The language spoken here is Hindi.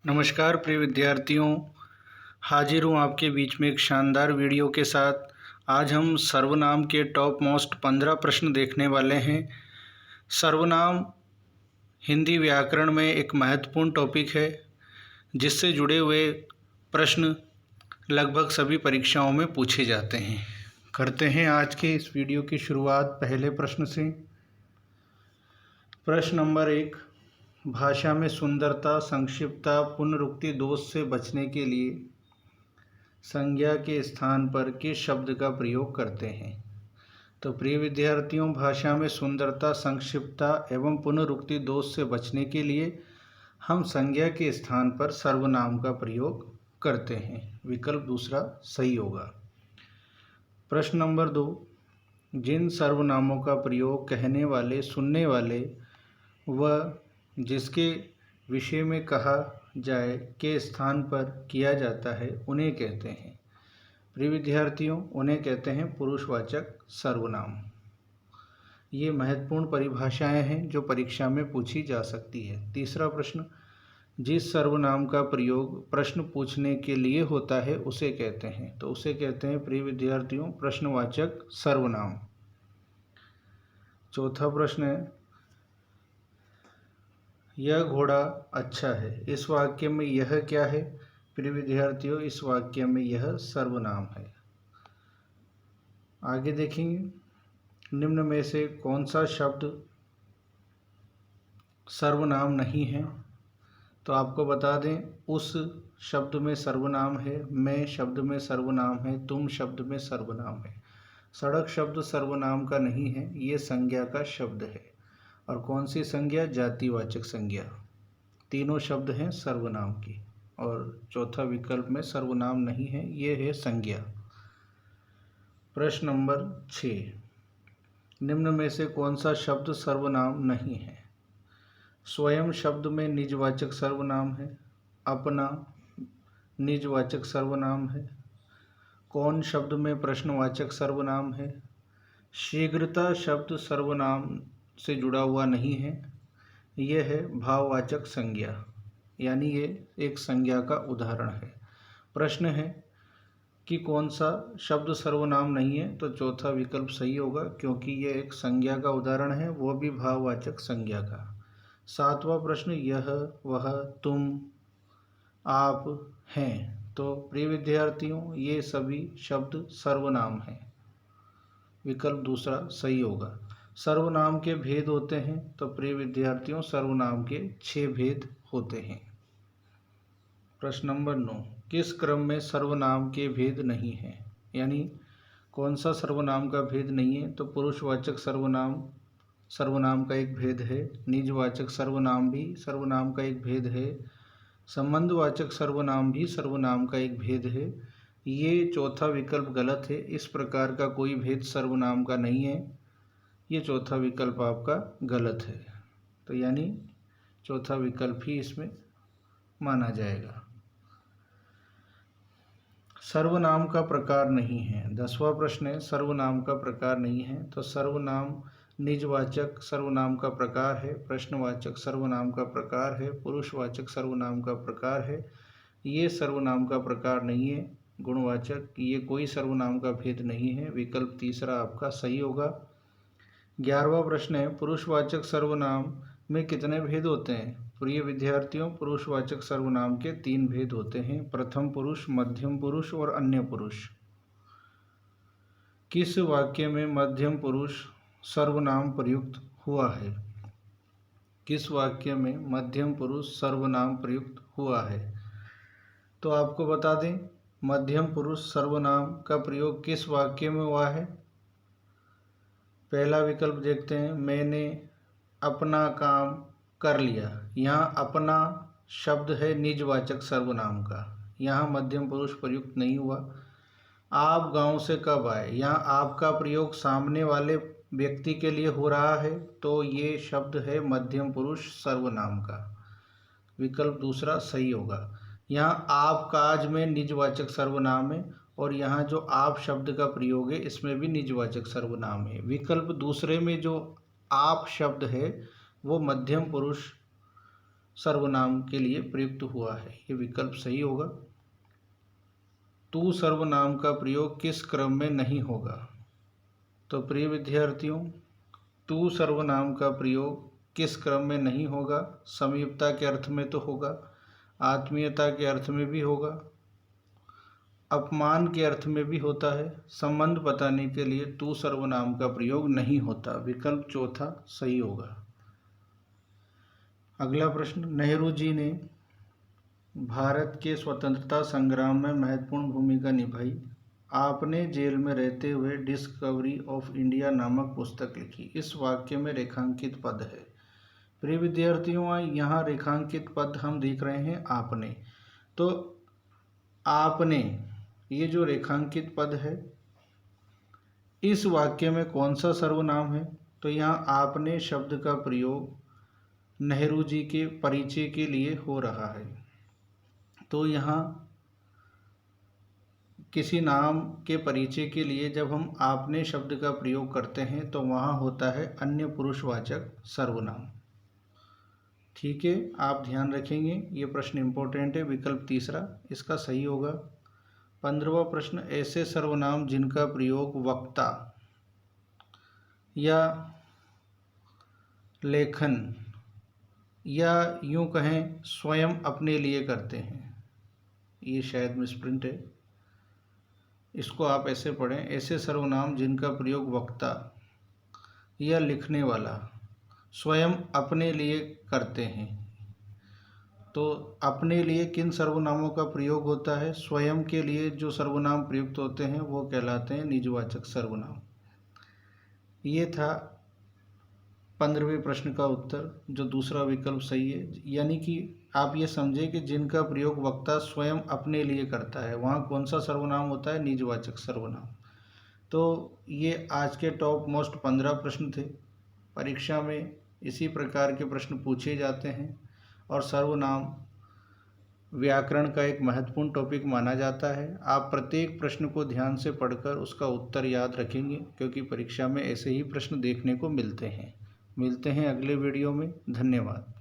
नमस्कार प्रिय विद्यार्थियों, हाजिर हूँ आपके बीच में एक शानदार वीडियो के साथ। आज हम सर्वनाम के टॉप मोस्ट 15 प्रश्न देखने वाले हैं। सर्वनाम हिंदी व्याकरण में एक महत्वपूर्ण टॉपिक है, जिससे जुड़े हुए प्रश्न लगभग सभी परीक्षाओं में पूछे जाते हैं। करते हैं आज के इस वीडियो की शुरुआत पहले प्रश्न से। प्रश्न नंबर 1, भाषा में सुंदरता, संक्षिप्तता, पुनरुक्ति दोष से बचने के लिए संज्ञा के स्थान पर किस शब्द का प्रयोग करते हैं? तो प्रिय विद्यार्थियों, भाषा में सुंदरता, संक्षिप्तता एवं पुनरुक्ति दोष से बचने के लिए हम संज्ञा के स्थान पर सर्वनाम का प्रयोग करते हैं। विकल्प दूसरा सही होगा। प्रश्न नंबर 2, जिन सर्वनामों का प्रयोग कहने वाले, सुनने वाले व जिसके विषय में कहा जाए के स्थान पर किया जाता है उन्हें कहते हैं। प्रिय विद्यार्थियों, उन्हें कहते हैं पुरुषवाचक सर्वनाम। ये महत्वपूर्ण परिभाषाएं हैं जो परीक्षा में पूछी जा सकती है। तीसरा प्रश्न, जिस सर्वनाम का प्रयोग प्रश्न पूछने के लिए होता है उसे कहते हैं। तो उसे कहते हैं प्रिय विद्यार्थियों प्रश्नवाचक सर्वनाम। चौथा प्रश्न है, यह घोड़ा अच्छा है। इस वाक्य में यह क्या है? प्रिय विद्यार्थियों, इस वाक्य में यह सर्वनाम है। आगे देखेंगे, निम्न में से कौन सा शब्द सर्वनाम नहीं है? तो आपको बता दें, उस शब्द में सर्वनाम है, मैं शब्द में सर्वनाम है, तुम शब्द में सर्वनाम है। सड़क शब्द सर्वनाम का नहीं है, ये संज्ञा का शब्द है। और कौन सी संज्ञा? जातिवाचक संज्ञा। तीनों शब्द हैं सर्वनाम की। और चौथा विकल्प में सर्वनाम नहीं है, ये है संज्ञा। प्रश्न नंबर 6, निम्न में से कौन सा शब्द सर्वनाम नहीं है? स्वयं शब्द में निजवाचक सर्वनाम है। अपना निजवाचक सर्वनाम है। कौन शब्द में प्रश्नवाचक सर्वनाम है। शीघ्रता शब्द सर्वनाम से जुड़ा हुआ नहीं है, यह है भाववाचक संज्ञा, यानी ये एक संज्ञा का उदाहरण है। प्रश्न है कि कौन सा शब्द सर्वनाम नहीं है? तो चौथा विकल्प सही होगा, क्योंकि यह एक संज्ञा का उदाहरण है, वो भी भाववाचक संज्ञा का। सातवां प्रश्न, यह, वह, तुम, आप, हैं। तो प्रिय विद्यार्थियों, ये सभी शब्द सर्वनाम हैं। विकल्प दूसरा सही होगा। सर्वनाम के भेद होते हैं। तो प्रिय विद्यार्थियों, सर्वनाम के 6 भेद होते हैं। प्रश्न नंबर 9, किस क्रम में सर्वनाम के भेद नहीं हैं? यानी कौन सा सर्वनाम का भेद नहीं है? तो पुरुषवाचक सर्वनाम का एक भेद है। निजवाचक सर्वनाम भी सर्वनाम का एक भेद है। संबंधवाचक सर्वनाम भी सर्वनाम का एक भेद है। ये चौथा विकल्प गलत है। इस प्रकार का कोई भेद सर्वनाम का नहीं है। ये चौथा विकल्प आपका गलत है। तो यानी चौथा विकल्प ही इसमें माना जाएगा। सर्वनाम का प्रकार नहीं है। 10वां प्रश्न है, सर्वनाम का प्रकार नहीं है। तो सर्वनाम निजवाचक सर्वनाम का प्रकार है, प्रश्नवाचक सर्वनाम का प्रकार है, पुरुषवाचक सर्वनाम का प्रकार है। ये सर्वनाम का प्रकार नहीं है। गुणवाचक, ये कोई सर्वनाम का भेद नहीं है। विकल्प तीसरा आपका सही होगा। 11वां प्रश्न है, पुरुषवाचक सर्वनाम में कितने भेद होते हैं? प्रिय विद्यार्थियों, पुरुषवाचक सर्वनाम के 3 भेद होते हैं, प्रथम पुरुष, मध्यम पुरुष और अन्य पुरुष। किस वाक्य में मध्यम पुरुष सर्वनाम प्रयुक्त हुआ है? किस वाक्य में मध्यम पुरुष सर्वनाम प्रयुक्त हुआ है? तो आपको बता दें, मध्यम पुरुष सर्वनाम का प्रयोग किस वाक्य में हुआ है? पहला विकल्प देखते हैं, मैंने अपना काम कर लिया। यहाँ अपना शब्द है निजवाचक सर्वनाम का, यहाँ मध्यम पुरुष प्रयुक्त नहीं हुआ। आप गांव से कब आए? यहाँ आप का प्रयोग सामने वाले व्यक्ति के लिए हो रहा है, तो ये शब्द है मध्यम पुरुष सर्वनाम का। विकल्प दूसरा सही होगा। यहाँ आप काज में निजवाचक सर्वनाम है, और यहाँ जो आप शब्द का प्रयोग है इसमें भी निजवाचक सर्वनाम है। विकल्प दूसरे में जो आप शब्द है वो मध्यम पुरुष सर्वनाम के लिए प्रयुक्त हुआ है। ये विकल्प सही होगा। तू सर्वनाम का प्रयोग किस क्रम में नहीं होगा? तो प्रिय विद्यार्थियों, तू सर्वनाम का प्रयोग किस क्रम में नहीं होगा? समीपता के अर्थ में तो होगा, आत्मीयता के अर्थ में भी होगा, अपमान के अर्थ में भी होता है। संबंध बताने के लिए तू सर्वनाम का प्रयोग नहीं होता। विकल्प चौथा सही होगा। अगला प्रश्न, नेहरू जी ने भारत के स्वतंत्रता संग्राम में महत्वपूर्ण भूमिका निभाई। आपने जेल में रहते हुए डिस्कवरी ऑफ इंडिया नामक पुस्तक लिखी। इस वाक्य में रेखांकित पद है। प्रिय विद्यार्थियों, यहाँ रेखांकित पद हम देख रहे हैं आपने। तो आपने, ये जो रेखांकित पद है, इस वाक्य में कौन सा सर्वनाम है? तो यहाँ आपने शब्द का प्रयोग नेहरू जी के परिचय के लिए हो रहा है। तो यहाँ किसी नाम के परिचय के लिए जब हम आपने शब्द का प्रयोग करते हैं तो वहाँ होता है अन्य पुरुषवाचक सर्वनाम। ठीक है, आप ध्यान रखेंगे, ये प्रश्न इम्पोर्टेंट है। विकल्प तीसरा इसका सही होगा। 15वां प्रश्न, ऐसे सर्वनाम जिनका प्रयोग वक्ता या लेखन या यूँ कहें स्वयं अपने लिए करते हैं। ये शायद मिसप्रिंट है, इसको आप ऐसे पढ़ें, ऐसे सर्वनाम जिनका प्रयोग वक्ता या लिखने वाला स्वयं अपने लिए करते हैं। तो अपने लिए किन सर्वनामों का प्रयोग होता है? स्वयं के लिए जो सर्वनाम प्रयुक्त होते हैं वो कहलाते हैं निजवाचक सर्वनाम। ये था 15वें प्रश्न का उत्तर, जो दूसरा विकल्प सही है। यानी कि आप ये समझे कि जिनका प्रयोग वक्ता स्वयं अपने लिए करता है, वहाँ कौन सा सर्वनाम होता है? निजवाचक सर्वनाम। तो ये आज के टॉप मोस्ट 15 प्रश्न थे। परीक्षा में इसी प्रकार के प्रश्न पूछे जाते हैं और सर्वनाम व्याकरण का एक महत्वपूर्ण टॉपिक माना जाता है। आप प्रत्येक प्रश्न को ध्यान से पढ़कर उसका उत्तर याद रखेंगे, क्योंकि परीक्षा में ऐसे ही प्रश्न देखने को मिलते हैं। मिलते हैं अगले वीडियो में। धन्यवाद।